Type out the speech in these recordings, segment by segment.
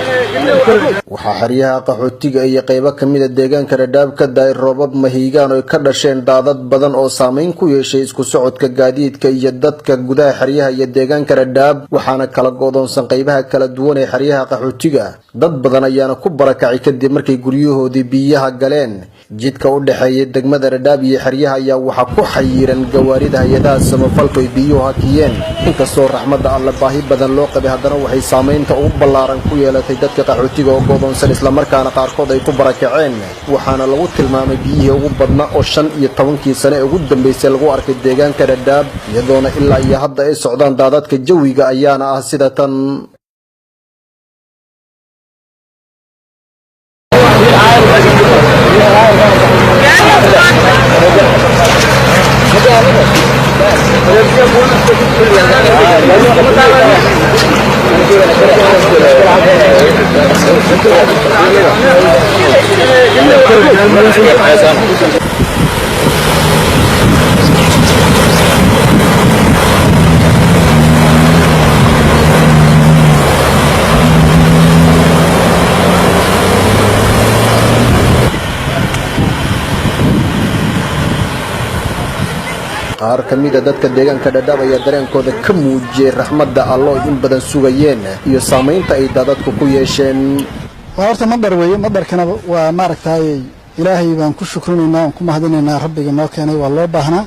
waxaa xeryaha qaxootiga iyo qaybo kamid ah deegaanka Dhadhaab ka daay roobab mahiigaan oo ka dhasheen daadad badan oo saameyn ku yeeshay isku socodka gaadiidka iyo dadka gudaha xeryaha iyo deegaanka Dhadhaab waxaana kala go'doonsan qaybaha kala duwan ee xeryaha qaxootiga dad badan ayaana ku barakacay kadib markay guryahoodii biyaha galeen jidka u dhaxeeyay degmada Dhadhaab iyo xeryaha ayaa waxa ku xayiran gawaarida hay'adaha samafalka ee biyuhu hakiyeen inkastoo raxmadda alla baahi badan loo qabay haddana waxay saameynta ugu ballaaran ku yeelatay dadka qaxootiga oo go'doonsan isla markaana qaarkood ay ku barakaceen waxaana lagu tilmaamay biyihii ugu badnaa oo 15 sano ee ugu dambeysay lagu arkay deegaanka Dhadhaab iyadoona ilaa iyo hadda ay socdaan daadadka jawiga ayaana ah sida tan qaar kamid ah dadka deegaanka Dhadhaab ayaa dareenkooda ka muujiyay raxmadda Allah in badan sugayeen iyo saameynta ay dadku ku yeesheen horta madar weeye madarkana waa maaragtay ilaahay baan ku shukrineynaa ku mahadinaynaa rabbiga noo keenay waa loo baahnaa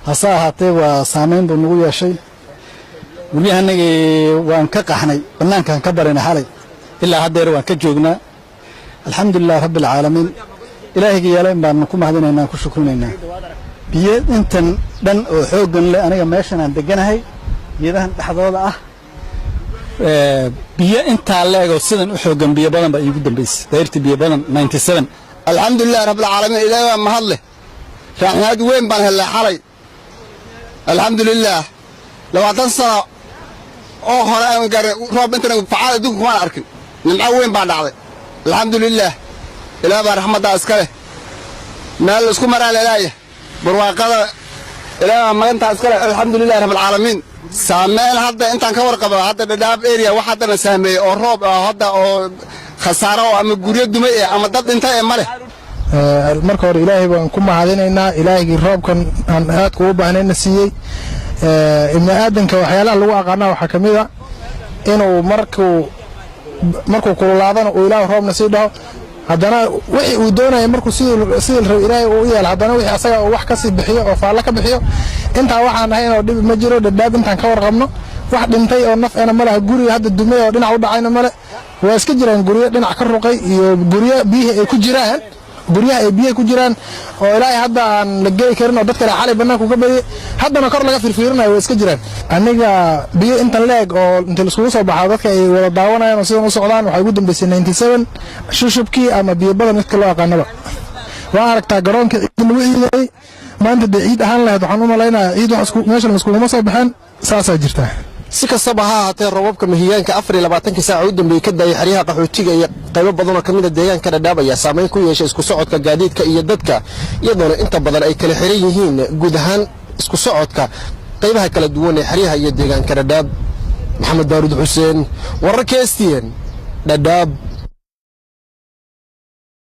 hasa ahaatee waa saameyn buu nagu yeeshay waliyahanagi waan ka qaxnay banaankan ka baranay xalay ilaa haddeer waan ka joognaa alxamdulillaah rabbil caalamiin ilaahay yeelay baan ku mahadinaynaa ku shukrineynaa biyo intan dhan oo xoogan leh aniga meeshan aan deganahay geedahan dhaxdooda ah biyo inta leego sidan u xoogan biyo badan ba igu dambeysay deyrti biyo badan 97 alxamdulillaah rabbil caalamiin ilaahay ma hadle raxmad weyn baan helay xalay alxamdulillaah 20 sano oo hore aan gaar roob intan facaal adduunka ma arkin nimco weyn baa dhacday alxamdulillaah ilaahay baa raxmadda iska leh meel isku maraa leeyahay barwaaqada ilaa maanta iskale alxamdulillaah rabbil caalamiin saameyn hadda intaan ka warqabo hadda Dhadhaab area waxa hadda saameeyay oo roob hadda oo khasaaro ama guryo dumay ama dad dhintay male marka hore ilaahay baan ku mahadinaynaa ilaahaygi roobkan aan aad ugu baahnayna siiyay in aadanka waxyaalaha lagu aqaana waxa kamid ah inuu markuu kululaadana oo ilaahay roobna sii dhaho haddana wixii uu doonayay markuu sidii ilaahay uu yeelay haddana wixii asaga wax ka sii bixiyo oo faala ka bixiyo inta waxaan ahayn oo dib ma jiro Dhadhaab intaan ka warqabno wax dhintay oo naf ana malaha guriga hadda dumay oo dhinac u dhacayna male waa iska jiraan guriga dhinac ka ruqay iyo guriga biyaha ay ku jiraan guriyaha ay biyaha ku jiraan oo ilaahay hadda aan la geey karin oo dadka xalay banaanka ka badiyay haddana kor laga firfiirinayo waa iska jiraan aniga biyo intan leeg oo inta la isku soo baxay dadka ay wada daawanayaan oo sidoo u socdaan waxa ugu dambeysay 97 shushubkii ama biyo badan mid kale oo aqaanaba waa aragtaa garoonka ciid lagu ciiday maanta ciid ahaan lahayd waxaan u maleynayaa ciid wax isku meesha la isku ma soo baxaan saasa jirta si kastaba ha ahaatee roobabka mahiigaanka 24 saac u dambeeyay ka daayay xeryaha qaxootiga iyo qaybo badan oo kamid ah deegaanka Dhadhaab ayaa saameyn ku yeeshay isku socodka gaadiidka iyo dadka iyadoona inta badan ay kala xiran yihiin guud ahaan isku socodka qaybaha kala duwan ee xeryaha iyo deegaanka Dhadhaab Maxamed Daarud Xuseen wararka STN Dhadhaab